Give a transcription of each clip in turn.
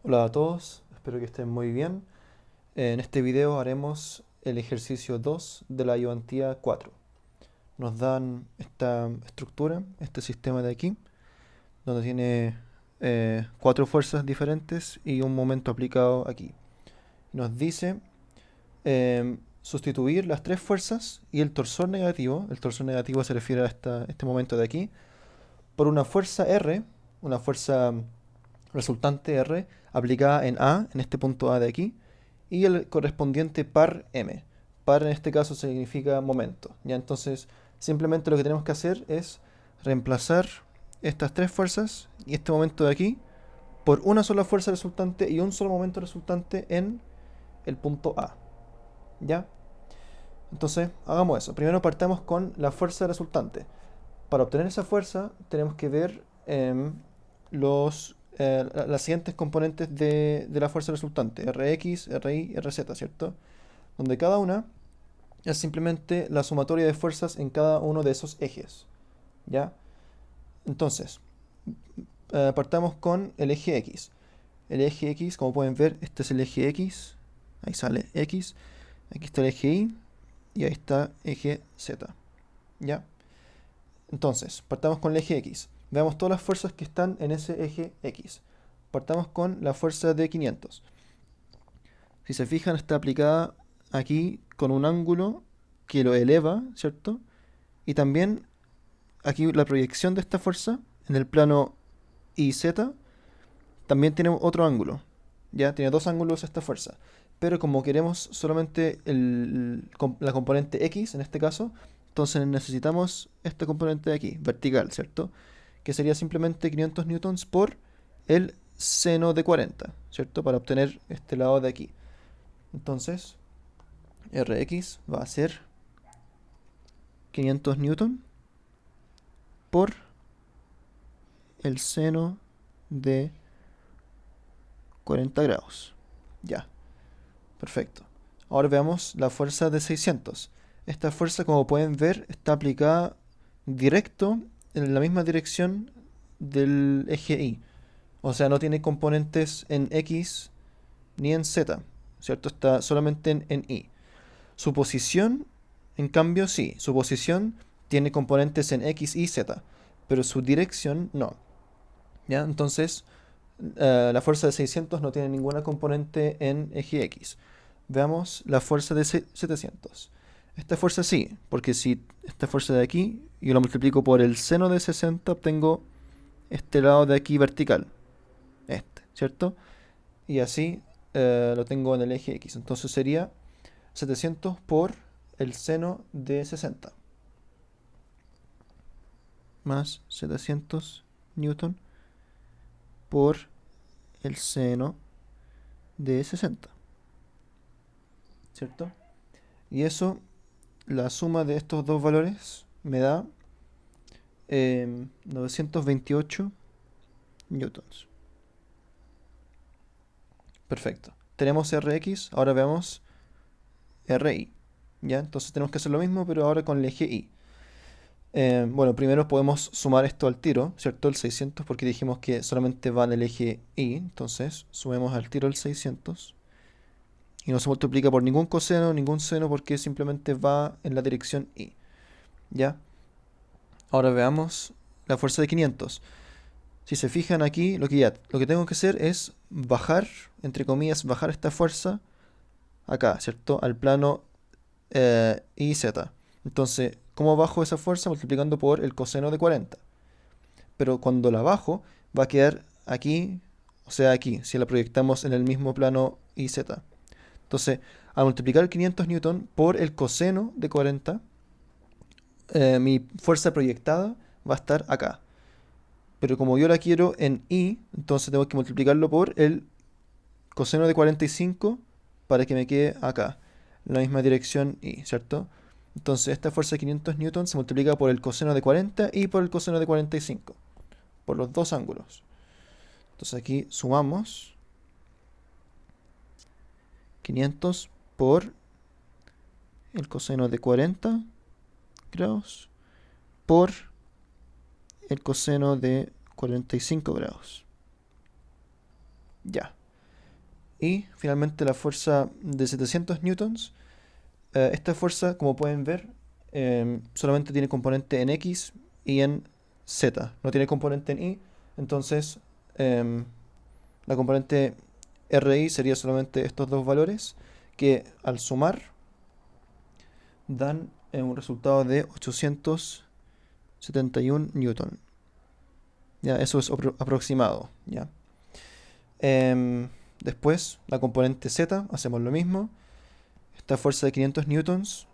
Hola a todos, espero que estén muy bien. En este video haremos el ejercicio 2 de la ayudantía 4. Nos dan esta estructura, este sistema de aquí, donde tiene cuatro fuerzas diferentes y un momento aplicado aquí. Nos dice sustituir las tres fuerzas y el torsor negativo se refiere a este momento de aquí, por una fuerza R, una fuerza resultante R aplicada en A, en este punto A de aquí, y el correspondiente par M. Par en este caso significa momento. Ya entonces simplemente lo que tenemos que hacer es reemplazar estas tres fuerzas y este momento de aquí por una sola fuerza resultante y un solo momento resultante en el punto A. ¿Ya? Entonces hagamos eso. Primero partamos con la fuerza resultante. Para obtener esa fuerza tenemos que ver las siguientes componentes de la fuerza resultante, Rx, Ry, Rz, ¿cierto? Donde cada una es simplemente la sumatoria de fuerzas en cada uno de esos ejes, ¿ya? Entonces, partamos con el eje X. El eje X, como pueden ver, este es el eje X, ahí sale X, aquí está el eje Y y ahí está eje Z, ¿ya? Entonces, partamos con el eje X. Veamos todas las fuerzas que están en ese eje X. Partamos con la fuerza de 500. Si se fijan, está aplicada aquí con un ángulo que lo eleva, ¿cierto? Y también aquí la proyección de esta fuerza en el plano IZ también tiene otro ángulo. Ya tiene dos ángulos esta fuerza. Pero como queremos solamente la componente X en este caso, entonces necesitamos esta componente de aquí, vertical, ¿cierto? Que sería simplemente 500 newtons por el seno de 40, ¿cierto? Para obtener este lado de aquí. Entonces, Rx va a ser 500 newton por el seno de 40 grados. Ya, perfecto. Ahora veamos la fuerza de 600. Esta fuerza, como pueden ver, está aplicada directo en la misma dirección del eje Y. O sea, no tiene componentes en X ni en Z, ¿cierto? Está solamente en Y. Su posición, en cambio, sí. Su posición tiene componentes en X y Z, pero su dirección no. ¿Ya? Entonces, la fuerza de 600 no tiene ninguna componente en eje X. Veamos la fuerza de 700. Esta fuerza sí, porque si esta fuerza de aquí yo la multiplico por el seno de 60, obtengo este lado de aquí vertical, este, ¿cierto? Y así lo tengo en el eje X. Entonces sería 700 por el seno de 60 más 700 newton por el seno de 60, ¿cierto? Y eso, la suma de estos dos valores me da 928 newtons. Perfecto. Tenemos Rx, ahora veamos Ri. ¿Ya? Entonces tenemos que hacer lo mismo, pero ahora con el eje Y. Bueno, primero podemos sumar esto al tiro, ¿cierto? El 600, porque dijimos que solamente va en el eje Y. Entonces, sumemos al tiro el 600. Y no se multiplica por ningún coseno, ningún seno, porque simplemente va en la dirección Y. ¿Ya? Ahora veamos la fuerza de 500. Si se fijan aquí, lo que tengo que hacer es bajar, entre comillas, bajar esta fuerza acá, ¿cierto? Al plano IZ. Entonces, ¿cómo bajo esa fuerza? Multiplicando por el coseno de 40. Pero cuando la bajo, va a quedar aquí, o sea, aquí, si la proyectamos en el mismo plano IZ. Entonces, al multiplicar 500 newton por el coseno de 40, mi fuerza proyectada va a estar acá. Pero como yo la quiero en y, entonces tengo que multiplicarlo por el coseno de 45 para que me quede acá, en la misma dirección y, ¿cierto? Entonces esta fuerza de 500 newtons se multiplica por el coseno de 40 y por el coseno de 45, por los dos ángulos. Entonces aquí sumamos 500 por el coseno de 40 grados por el coseno de 45 grados. Ya. Y finalmente la fuerza de 700 newtons. Esta fuerza, como pueden ver, solamente tiene componente en X y en Z. No tiene componente en Y. Entonces, em, la componente RI sería solamente estos dos valores que al sumar dan un resultado de 871 newton. Ya, eso es aproximado. Ya. Después, la componente Z, hacemos lo mismo. Esta fuerza de 500 newtons,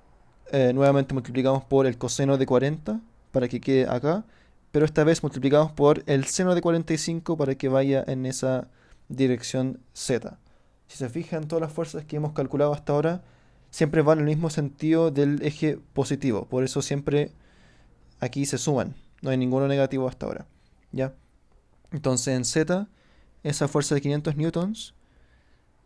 nuevamente multiplicamos por el coseno de 40 para que quede acá, pero esta vez multiplicamos por el seno de 45 para que vaya en esa dirección Z. Si se fijan, todas las fuerzas que hemos calculado hasta ahora siempre van en el mismo sentido del eje positivo, por eso siempre aquí se suman, no hay ninguno negativo hasta ahora. ¿Ya? Entonces en Z, esa fuerza de 500 newtons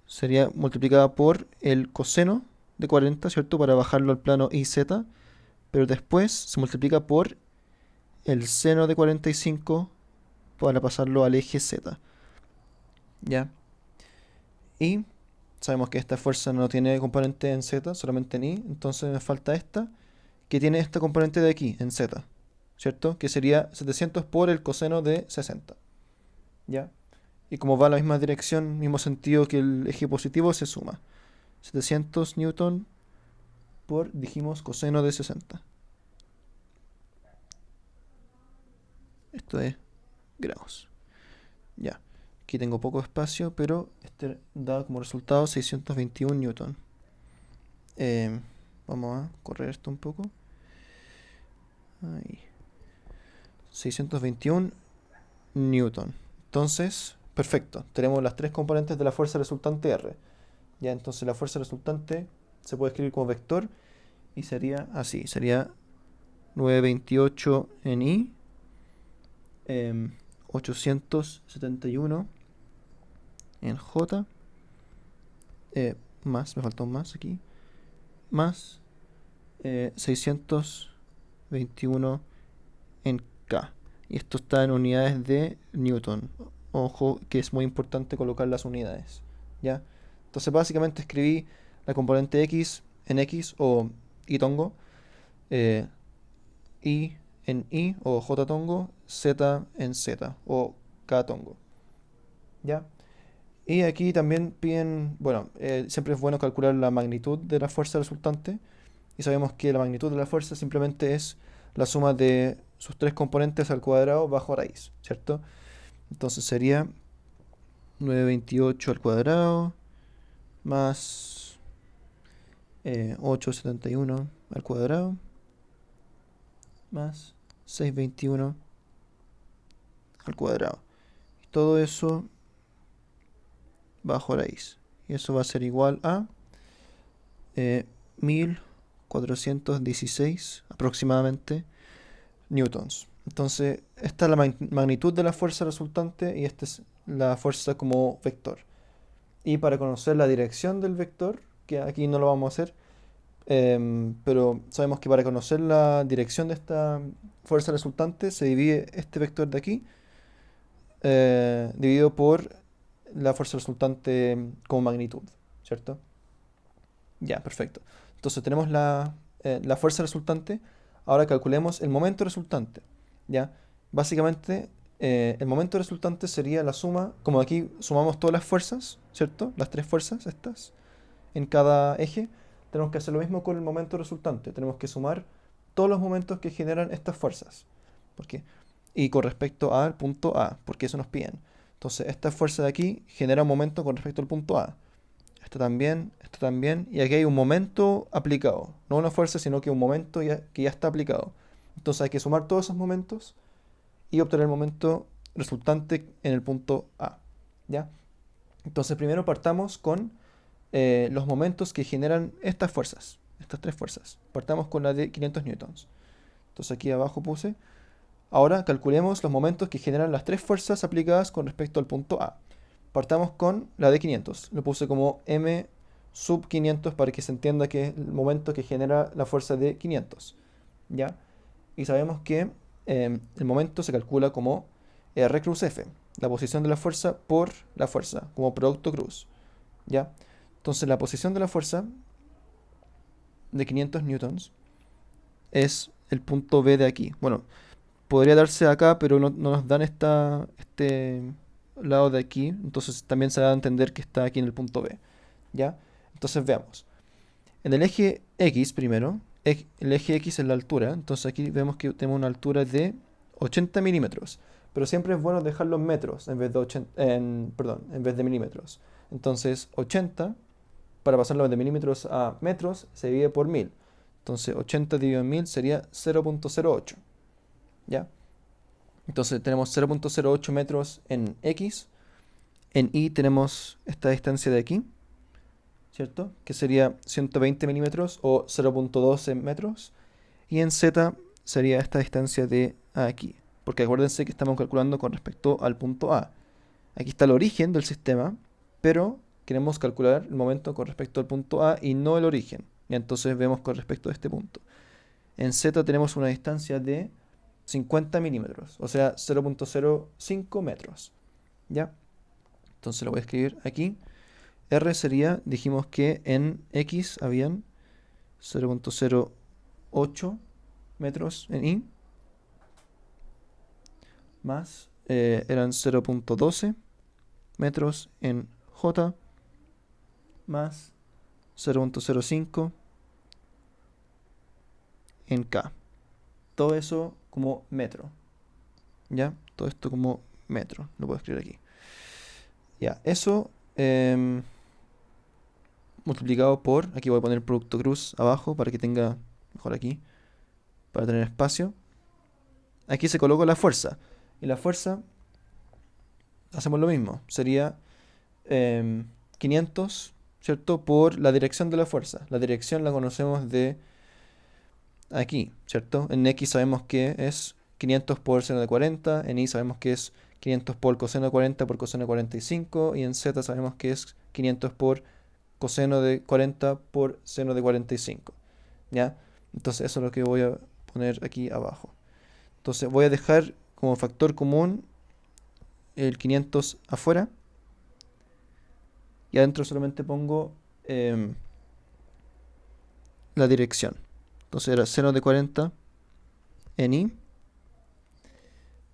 sería multiplicada por el coseno de 40, ¿cierto? Para bajarlo al plano IZ, pero después se multiplica por el seno de 45 para pasarlo al eje Z. ¿Ya? Y sabemos que esta fuerza no tiene componente en Z, solamente en Y, entonces me falta esta, que tiene esta componente de aquí, en Z, ¿cierto? Que sería 700 por el coseno de 60. ¿Ya? Y como va en la misma dirección, mismo sentido que el eje positivo, se suma. 700 newton por, dijimos, coseno de 60. Esto es grados. Ya. Aquí tengo poco espacio, pero este da como resultado 621 newton. Vamos a correr esto un poco. Ahí. 621 newton. Entonces, perfecto. Tenemos las tres componentes de la fuerza resultante R. Ya, entonces la fuerza resultante se puede escribir como vector y sería así. Sería 928 en I, 871 en J, más, me faltó un más aquí, más 621 en K. Y esto está en unidades de Newton. Ojo que es muy importante colocar las unidades. ¿Ya? Entonces básicamente escribí la componente X en X o Y tongo, Y en Y o J tongo, Z en Z o K tongo. ¿Ya? Y aquí también piden, bueno, siempre es bueno calcular la magnitud de la fuerza resultante. Y sabemos que la magnitud de la fuerza simplemente es la suma de sus tres componentes al cuadrado bajo raíz, ¿cierto? Entonces sería 928 al cuadrado más 871 al cuadrado más 621 al cuadrado. Y todo eso bajo raíz. Y eso va a ser igual a 1416 aproximadamente newtons. Entonces, esta es la magnitud de la fuerza resultante y esta es la fuerza como vector. Y para conocer la dirección del vector, que aquí no lo vamos a hacer, pero sabemos que para conocer la dirección de esta fuerza resultante se divide este vector de aquí, dividido por la fuerza resultante como magnitud, ¿cierto? Ya, perfecto. Entonces tenemos la fuerza resultante. Ahora calculemos el momento resultante. ¿Ya? Básicamente, el momento resultante sería la suma, como aquí sumamos todas las fuerzas, ¿cierto? Las tres fuerzas estas en cada eje. Tenemos que hacer lo mismo con el momento resultante. Tenemos que sumar todos los momentos que generan estas fuerzas. ¿Por qué? Y con respecto al punto A, porque eso nos piden. Entonces, esta fuerza de aquí genera un momento con respecto al punto A. Esto también, y aquí hay un momento aplicado. No una fuerza, sino que un momento que ya está aplicado. Entonces hay que sumar todos esos momentos y obtener el momento resultante en el punto A. ¿Ya? Entonces primero partamos con los momentos que generan estas fuerzas, estas tres fuerzas. Partamos con la de 500 newtons. Entonces aquí abajo puse. Ahora calculemos los momentos que generan las tres fuerzas aplicadas con respecto al punto A. Partamos con la de 500. Lo puse como M sub 500 para que se entienda que es el momento que genera la fuerza de 500. ¿Ya? Y sabemos que el momento se calcula como R cruz F, la posición de la fuerza por la fuerza, como producto cruz. ¿ya? Entonces la posición de la fuerza de 500 newtons es el punto B de aquí. Bueno, podría darse acá, pero no nos dan este lado de aquí, entonces también se da a entender que está aquí en el punto B, ¿ya? Entonces veamos. En el eje X primero, el eje X es la altura, entonces aquí vemos que tenemos una altura de 80 milímetros, pero siempre es bueno dejarlo en metros en vez de perdón, en vez de milímetros. Entonces 80, para pasarlo de milímetros a metros, se divide por 1000. Entonces 80 dividido en 1000 sería 0.08, ¿ya? Entonces tenemos 0.08 metros en X, en Y tenemos esta distancia de aquí, ¿cierto? Que sería 120 milímetros o 0.12 metros. Y en Z sería esta distancia de aquí. Porque acuérdense que estamos calculando con respecto al punto A. Aquí está el origen del sistema, pero queremos calcular el momento con respecto al punto A y no el origen. Y entonces vemos con respecto a este punto. En Z tenemos una distancia de 50 milímetros, o sea, 0.05 metros. ¿Ya? Entonces lo voy a escribir aquí. R sería, dijimos que en X habían 0.08 metros en Y, más eran 0.12 metros en J, más 0.05 en K. Todo eso como metro, ¿ya? Todo esto como metro, lo puedo escribir aquí. Ya, eso multiplicado por, aquí voy a poner producto cruz abajo para que tenga, mejor aquí, para tener espacio. Aquí se coloca la fuerza. Y la fuerza, hacemos lo mismo, sería 500, ¿cierto? Por la dirección de la fuerza. La dirección la conocemos de aquí, ¿cierto? En X sabemos que es 500 por seno de 40, en Y sabemos que es 500 por coseno de 40 por coseno de 45, y en Z sabemos que es 500 por coseno de 40 por seno de 45, ¿ya? Entonces eso es lo que voy a poner aquí abajo. Entonces voy a dejar como factor común el 500 afuera, y adentro solamente pongo la dirección. Entonces era seno de 40 en Y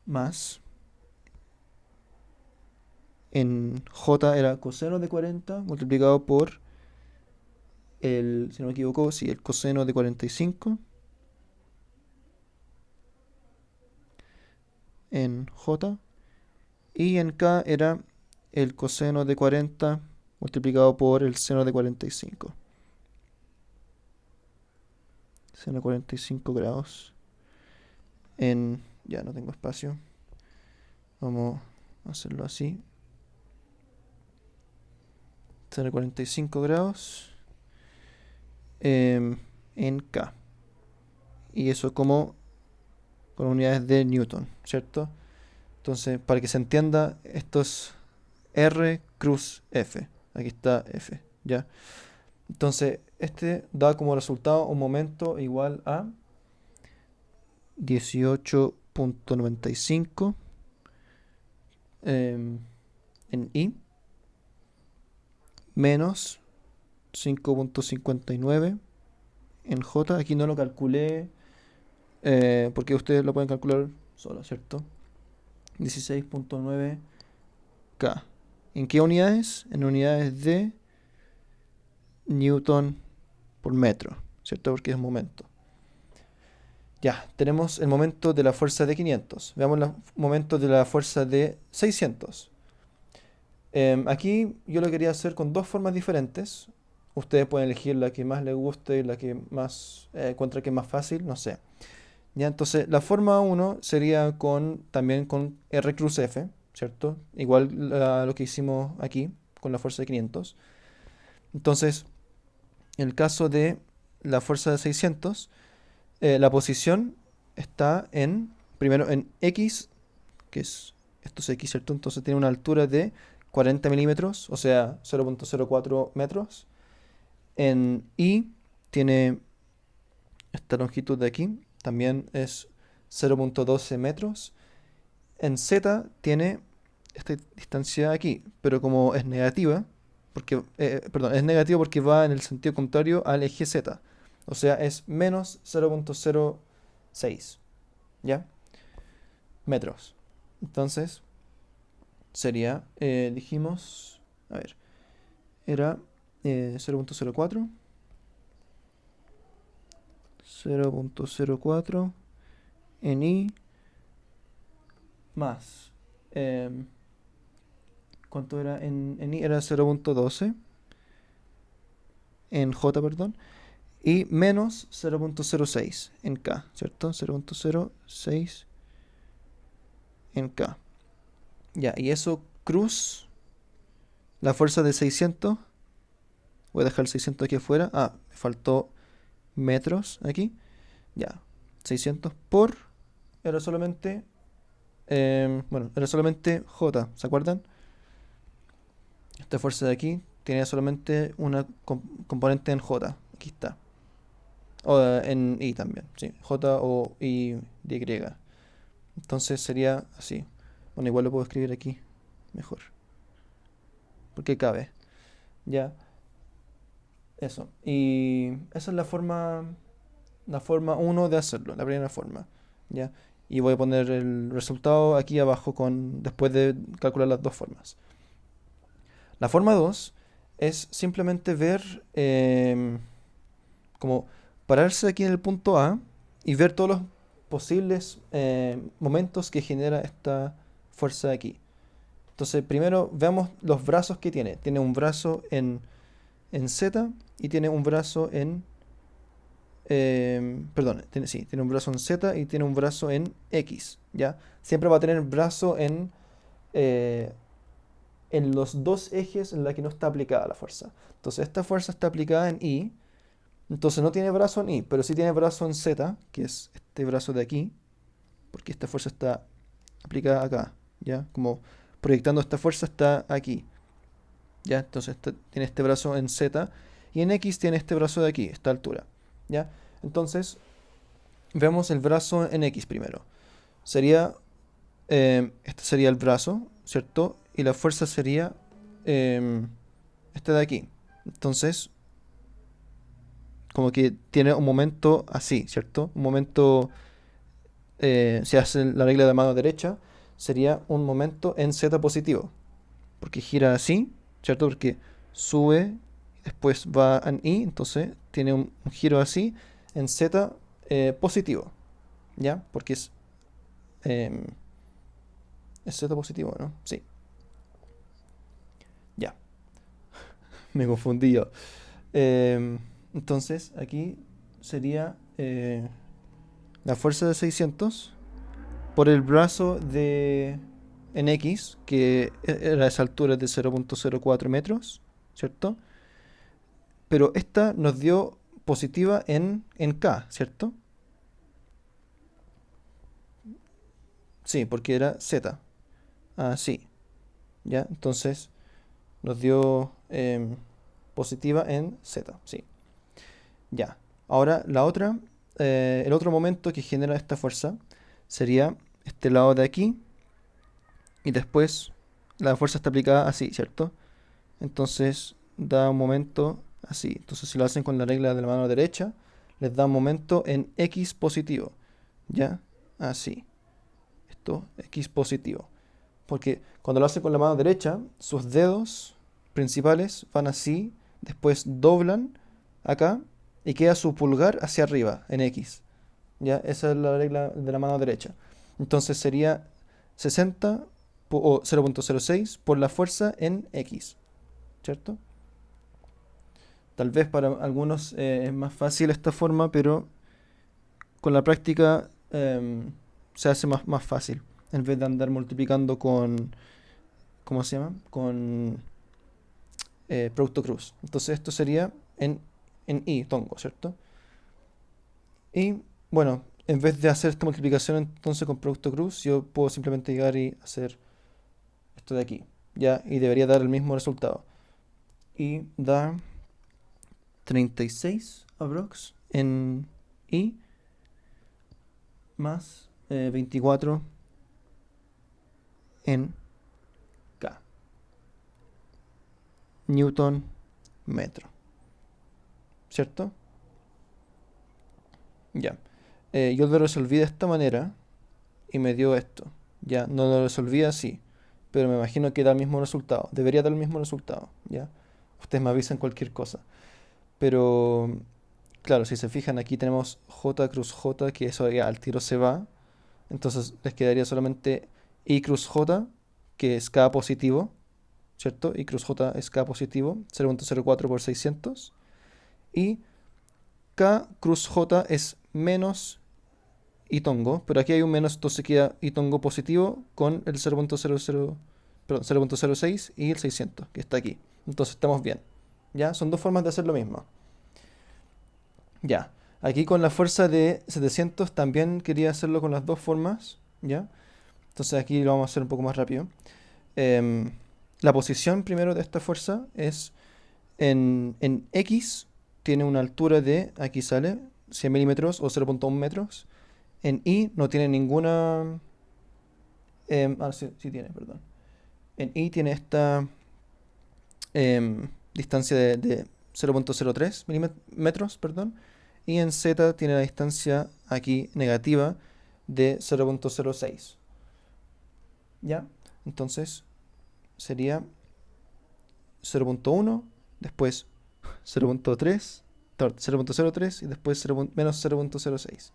más en J era coseno de 40 multiplicado por si no me equivoco, sí, el coseno de 45 en J, y en K era el coseno de 40 multiplicado por el seno de 45. Seno de 45 grados ya no tengo espacio. Vamos a hacerlo así. Seno de 45 grados en K. Y eso como con unidades de Newton, ¿cierto? Entonces, para que se entienda, esto es R cruz F. Aquí está F, ¿ya? Entonces, este da como resultado un momento igual a 18.95 en I menos 5.59 en J. Aquí no lo calculé porque ustedes lo pueden calcular solo, ¿cierto? 16.9 K. ¿En qué unidades? En unidades de Newton por metro, ¿cierto? Porque es momento. Ya, tenemos el momento de la fuerza de 500. Veamos el momento de la fuerza de 600. Aquí yo lo quería hacer con dos formas diferentes. Ustedes pueden elegir la que más les guste y la que más encuentra que es más fácil, no sé. Ya, entonces la forma uno sería también con R cruz F, ¿cierto? Igual a lo que hicimos aquí con la fuerza de 500. Entonces, en el caso de la fuerza de 600, la posición está primero en X, que esto es X, ¿cierto? Entonces tiene una altura de 40 milímetros, o sea, 0.04 metros. En Y tiene esta longitud de aquí, también es 0.12 metros. En Z tiene esta distancia aquí, pero como es negativa, porque, perdón, es negativo porque va en el sentido contrario al eje Z. O sea, es menos 0.06, ¿ya? Metros. Entonces, sería, dijimos, a ver, era 0.04, 0.04 en I más, em, ¿cuánto era en I? Era 0.12 en J, perdón, y menos 0.06 en K, ¿cierto? 0.06 en K. Ya, y eso cruz la fuerza de 600. Voy a dejar el 600 aquí afuera. Ah, me faltó metros aquí. Ya, 600 por... Era solamente... bueno, era solamente J, ¿se acuerdan? Esta fuerza de aquí tiene solamente una componente en J. Aquí está. O en I también, sí. J o I de Y. Entonces sería así. Bueno, igual lo puedo escribir aquí mejor. Porque cabe. Ya, eso. Y esa es la forma uno de hacerlo, la primera forma. ¿Ya? Y voy a poner el resultado aquí abajo después de calcular las dos formas. La forma 2 es simplemente ver como pararse aquí en el punto A y ver todos los posibles momentos que genera esta fuerza de aquí. Entonces, primero veamos los brazos que tiene. Tiene un brazo en Z y tiene un brazo en... perdón, sí, tiene un brazo en Z y tiene un brazo en X, ¿ya? Siempre va a tener brazo eh, en los dos ejes en la que no está aplicada la fuerza. Entonces, esta fuerza está aplicada en Y, entonces no tiene brazo en Y, pero sí tiene brazo en Z, que es este brazo de aquí, porque esta fuerza está aplicada acá, ¿ya? Como proyectando esta fuerza está aquí, ¿ya? Entonces tiene este brazo en Z y en X tiene este brazo de aquí, esta altura, ¿ya? Entonces, veamos el brazo en X primero. Sería, este sería el brazo, ¿cierto? Y la fuerza sería este de aquí. Entonces, como que tiene un momento así, ¿cierto? Un momento, si hace la regla de mano derecha, sería un momento en Z positivo. Porque gira así, ¿cierto? Porque sube, después va en I, entonces tiene un giro así en Z positivo, ¿ya? Porque em, es Z positivo, ¿no? Sí, ya, me confundí yo. Entonces, aquí sería la fuerza de 600 por el brazo de en X, que era a esa altura de 0.04 metros, ¿cierto? Pero esta nos dio positiva en K, ¿cierto? Sí, porque era Z. Ah, sí. ¿Ya? Entonces nos dio positiva en Z, sí. Ya. Ahora la otra, el otro momento que genera esta fuerza sería este lado de aquí y después la fuerza está aplicada así, ¿cierto? Entonces da un momento así. Entonces si lo hacen con la regla de la mano derecha, les da un momento en X positivo. ¿Ya? Así. Esto, X positivo. Porque cuando lo hacen con la mano derecha, sus dedos principales van así, después doblan acá y queda su pulgar hacia arriba en X. ¿Ya? Esa es la regla de la mano derecha. Entonces sería 60 o 0.06 por la fuerza en X, ¿cierto? Tal vez para algunos es más fácil esta forma, pero con la práctica se hace más fácil. En vez de andar multiplicando con, ¿cómo se llama? Con producto cruz. Entonces esto sería en I, tongo, ¿cierto? Y bueno, en vez de hacer esta multiplicación entonces con producto cruz, yo puedo simplemente llegar y hacer esto de aquí, ¿ya? Y debería dar el mismo resultado. Y da 36 aprox en I más 24 en K. newton metro, ¿cierto? Ya. Yo lo resolví de esta manera y me dio esto. Ya, no lo resolví así, pero me imagino que da el mismo resultado. Debería dar el mismo resultado, ¿ya? Ustedes me avisan cualquier cosa. Pero, claro, si se fijan, aquí tenemos J cruz J, que eso ya al tiro se va. Entonces les quedaría solamente I cruz J, que es K positivo, ¿cierto? I cruz J es K positivo, 0.04 por 600. Y K cruz J es menos I tongo, pero aquí hay un menos, entonces queda I tongo positivo con el 0.00, perdón, 0.06 y el 600, que está aquí. Entonces estamos bien. ¿Ya? Son dos formas de hacer lo mismo. Ya. Aquí con la fuerza de 700 también quería hacerlo con las dos formas. ¿Ya? Entonces aquí lo vamos a hacer un poco más rápido. Em, la posición primero de esta fuerza es en X, tiene una altura de, aquí sale, 100 milímetros o 0.1 metros. En Y no tiene ninguna... sí, sí tiene, perdón. En Y tiene esta distancia de 0.03 milímetros, perdón. Y en Z tiene la distancia aquí negativa de 0.06. ¿Ya? Entonces sería 0.1, después 0.3, 0.03 y después menos 0.06.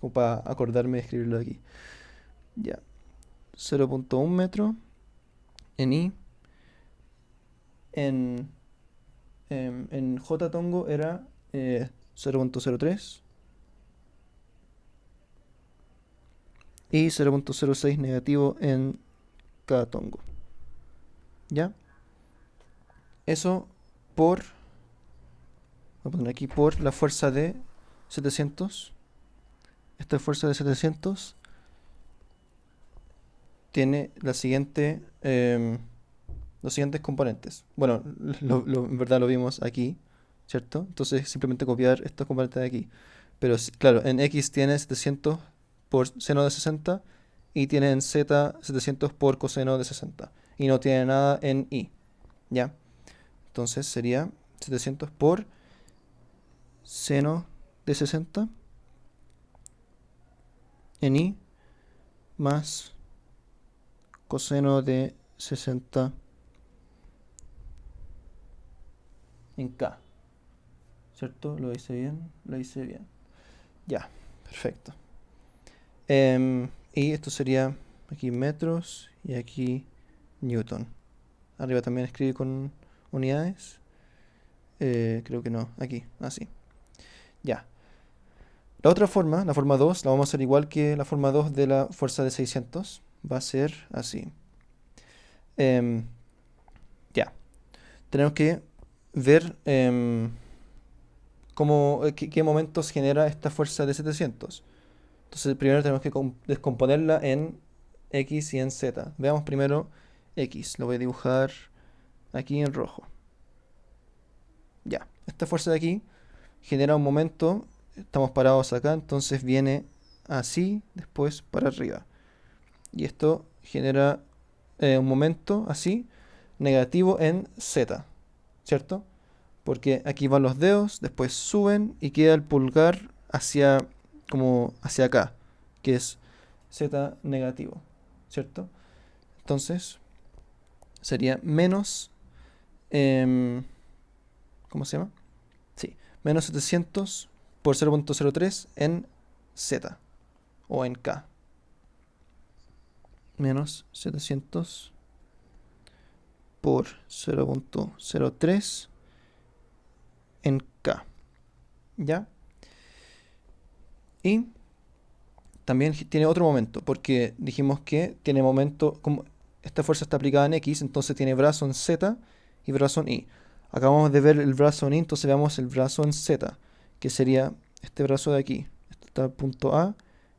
Como para acordarme de escribirlo aquí. Ya. 0.1 metro en I. En, en J tongo era 0.03 y 0.06 negativo en K tongo. ¿Ya? Eso por, voy a poner aquí por la fuerza de 700. Esta fuerza de 700 tiene la siguiente, los siguientes componentes. Bueno, en verdad lo vimos aquí, ¿cierto? Entonces simplemente copiar estos componentes de aquí. Pero claro, en X tiene 700 por seno de 60 y tiene en Z 700 por coseno de 60. Y no tiene nada en Y, ¿ya? Entonces sería 700 por seno de 60 en Y más coseno de 60 en K. ¿Cierto? ¿Lo hice bien? Lo hice bien. Ya, perfecto. Y esto sería aquí metros y aquí newton. Arriba también escribí con unidades. Creo que no, aquí, así. Ya. La otra forma, la forma 2, la vamos a hacer igual que la forma 2 de la fuerza de 600. Va a ser así. Em, ya. Tenemos que ver qué momentos genera esta fuerza de 700. Entonces primero tenemos que descomponerla en X y en Z. Veamos primero X. Lo voy a dibujar aquí en rojo. Ya. Esta fuerza de aquí genera un momento. Estamos parados acá, entonces viene así, después para arriba. Y esto genera un momento así, negativo en Z. ¿Cierto? Porque aquí van los dedos, después suben y queda el pulgar hacia, como hacia acá, que es Z negativo, ¿cierto? Entonces sería menos, em, ¿cómo se llama? Sí, menos 700 por 0.03 en Z o en K. Menos 700 por 0.03 en K. ¿Ya? Y también tiene otro momento, porque dijimos que tiene momento, como esta fuerza está aplicada en X, entonces tiene brazo en Z y brazo en Y. Acabamos de ver el brazo en Y, entonces veamos el brazo en Z, que sería este brazo de aquí. Este está el punto A,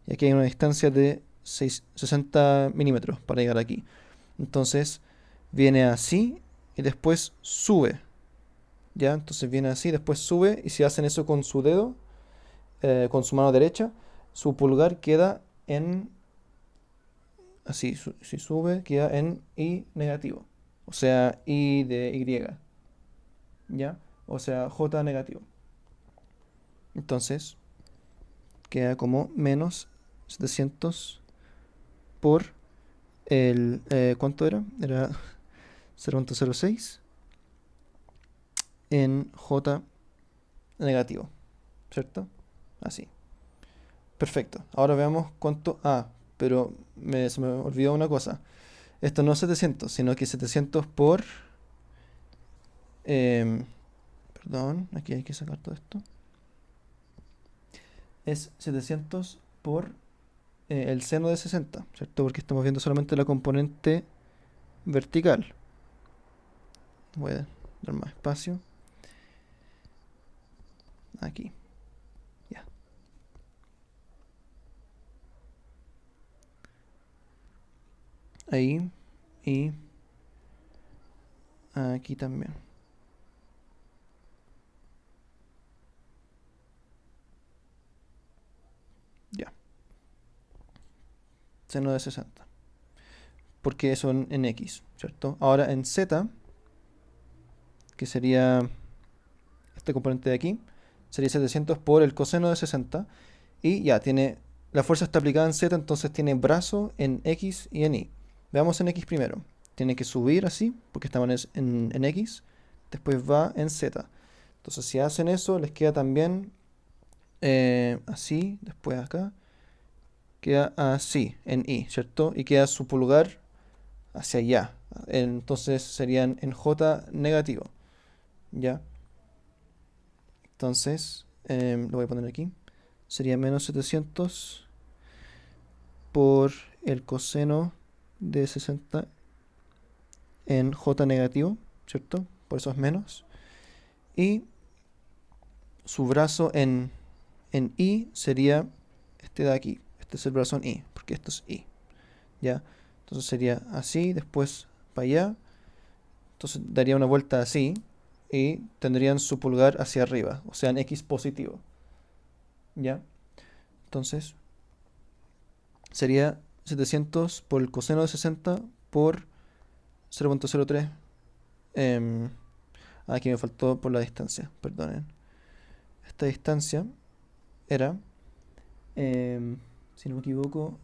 y aquí hay una distancia de 60 milímetros para llegar aquí. Entonces viene así y después sube. ¿Ya? Entonces viene así, después sube, y si hacen eso con su dedo, con su mano derecha, su pulgar queda en, así, si sube, queda en Y negativo, o sea, Y de Y, ¿ya? O sea, J negativo. Entonces, queda como menos 700 por el... ¿cuánto era? Era 0.06 en J negativo, ¿cierto? Así. Perfecto. Ahora veamos cuánto... Ah, pero se me olvidó una cosa. Esto no es 700, sino que 700 por... em, perdón, aquí hay que sacar todo esto. Es 700 por el seno de 60, ¿cierto? Porque estamos viendo solamente la componente vertical. Voy a dar más espacio. Aquí, ya. Ahí y aquí también. Ya, seno de 60. Porque eso en X, ¿cierto? Ahora en Z, que sería este componente de aquí, sería 700 por el coseno de 60. Y ya, tiene... La fuerza está aplicada en Z, entonces tiene brazo en X y en Y. Veamos en X primero. Tiene que subir así, porque estamos en X. Después va en Z. Entonces si hacen eso, les queda también así. Después acá. Queda así, en Y, ¿cierto? Y queda su pulgar hacia allá. Entonces serían en J negativo. ¿Ya? Entonces, lo voy a poner aquí. Sería menos 700 por el coseno de 60 en J negativo, ¿cierto? Por eso es menos. Y su brazo en Y sería este de aquí. Este es el brazo en Y, porque esto es Y. ¿Ya? Entonces sería así, después para allá. Entonces daría una vuelta así y tendrían su pulgar hacia arriba, o sea, en X positivo. ¿Ya? Entonces sería 700 por el coseno de 60 por 0.03. em, Aquí me faltó por la distancia, perdonen. Esta distancia era, si no me equivoco,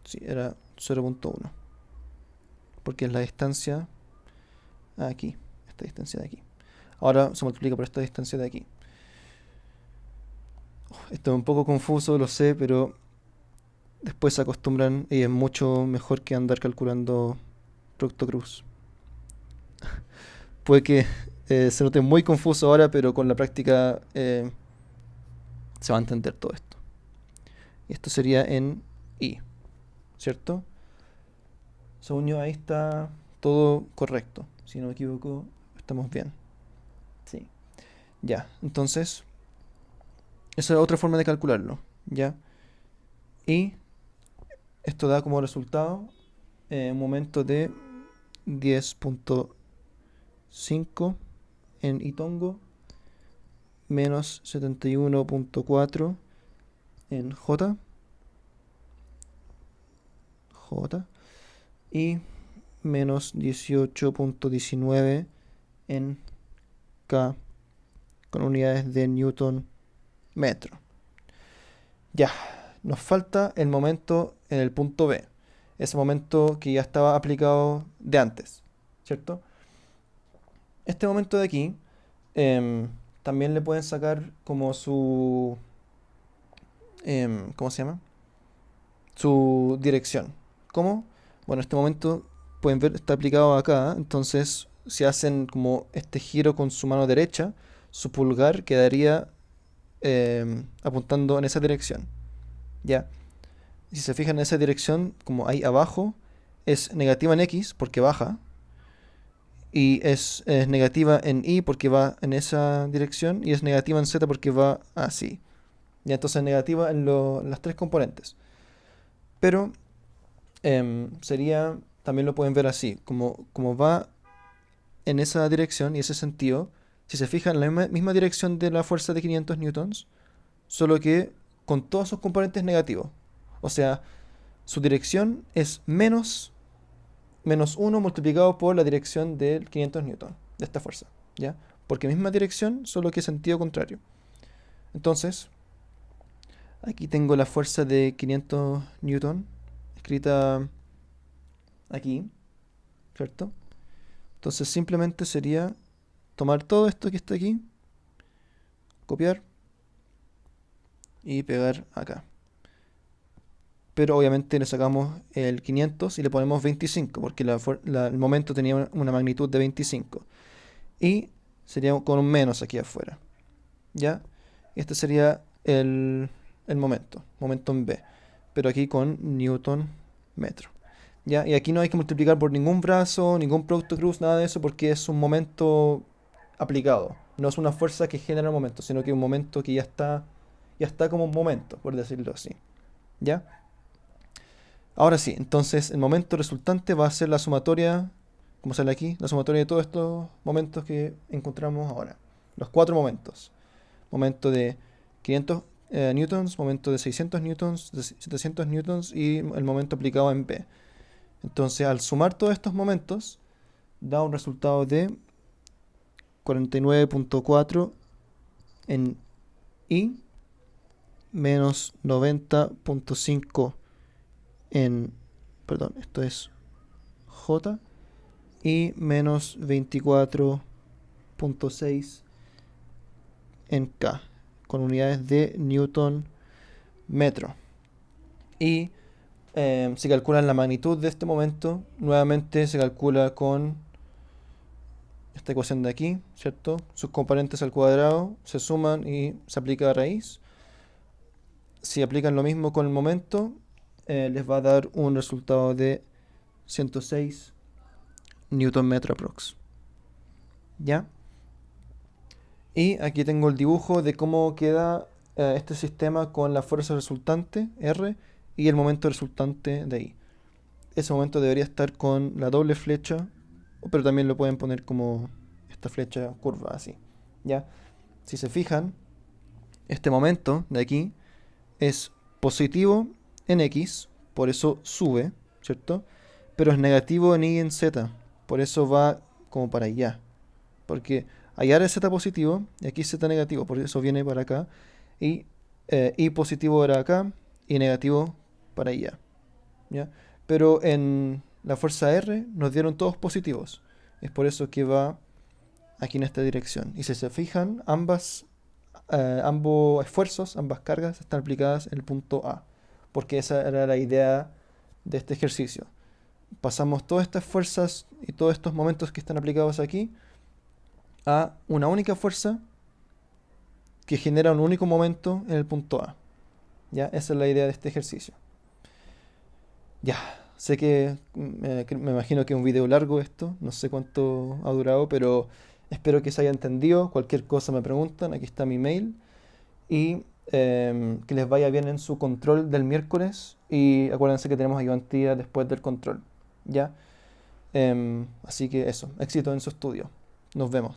sí, era 0.1, porque es la distancia aquí, esta distancia de aquí. Ahora se multiplica por esta distancia de aquí. Esto es un poco confuso, lo sé, pero después se acostumbran y es mucho mejor que andar calculando producto cruz. Puede que se note muy confuso ahora, pero con la práctica se va a entender todo esto. Y esto sería en I, ¿cierto? Según yo, ahí está todo correcto. Si no me equivoco, estamos bien. Sí. Ya, entonces, esa es otra forma de calcularlo. ¿Ya? Y esto da como resultado un momento de 10.5 en Itongo menos 71.4 en J y menos 18.19 en K con unidades de Newton metro. Ya, nos falta el momento en el punto B, ese momento que ya estaba aplicado de antes, ¿cierto? Este momento de aquí también le pueden sacar como su... ¿cómo se llama? Su dirección. ¿Cómo? Bueno, este momento pueden ver está aplicado acá, entonces si hacen como este giro con su mano derecha, su pulgar quedaría apuntando en esa dirección. ¿Ya? Si se fijan en esa dirección, como ahí abajo, es negativa en X porque baja, y es negativa en Y porque va en esa dirección, y es negativa en Z porque va así. Ya, entonces negativa en las tres componentes. Pero sería, también lo pueden ver así, como va en esa dirección y ese sentido, si se fijan en la misma dirección de la fuerza de 500 newtons, solo que con todos sus componentes negativos. O sea, su dirección es menos 1 multiplicado por la dirección del 500 newton de esta fuerza. ¿ya? Porque misma dirección, solo que sentido contrario. Entonces, aquí tengo la fuerza de 500 newton, escrita aquí, ¿cierto? Entonces simplemente sería tomar todo esto que está aquí, copiar y pegar acá. Pero obviamente le sacamos el 500 y le ponemos 25, porque el momento tenía una magnitud de 25. Y sería con un menos aquí afuera. ¿Ya? Este sería el momento en B. Pero aquí con newton metro. ¿Ya? Y aquí no hay que multiplicar por ningún brazo, ningún producto cruz, nada de eso, porque es un momento aplicado. No es una fuerza que genera un momento, sino que un momento que ya está como un momento, por decirlo así. ¿Ya? Ahora sí, entonces el momento resultante va a ser la sumatoria, como sale aquí, la sumatoria de todos estos momentos que encontramos ahora. Los cuatro momentos. Momento de 500 newtons, momento de 600 newtons, de 700 newtons y el momento aplicado en B. Entonces, al sumar todos estos momentos, da un resultado de 49.4 en I menos 90.5 en, perdón, esto es J y menos 24.6 en K, con unidades de newton metro. Y se calcula la magnitud de este momento, nuevamente se calcula con esta ecuación de aquí, ¿cierto? Sus componentes al cuadrado se suman y se aplica a raíz. Si aplican lo mismo con el momento, les va a dar un resultado de 106 newton metro aprox. ¿Ya? Y aquí tengo el dibujo de cómo queda este sistema con la fuerza resultante, R, y el momento resultante de I. Ese momento debería estar con la doble flecha, pero también lo pueden poner como esta flecha curva, así. ¿Ya? Si se fijan, este momento de aquí es positivo en X, por eso sube, ¿cierto? Pero es negativo en Y y en Z, por eso va como para allá. Porque allá era Z positivo y aquí Z negativo, por eso viene para acá. Y Y positivo era acá y negativo para allá. ¿Ya? Pero en la fuerza R nos dieron todos positivos. Es por eso que va aquí en esta dirección. Y si se fijan, ambos esfuerzos, ambas cargas están aplicadas en el punto A. Porque esa era la idea de este ejercicio. Pasamos todas estas fuerzas y todos estos momentos que están aplicados aquí a una única fuerza que genera un único momento en el punto A. ¿Ya? Esa es la idea de este ejercicio. Ya, sé que me imagino que es un video largo esto, no sé cuánto ha durado, pero espero que se haya entendido. Cualquier cosa me preguntan, aquí está mi mail. Y que les vaya bien en su control del miércoles. Y acuérdense que tenemos ayudantía después del control. ¿Ya? Así que eso, éxito en su estudio. Nos vemos.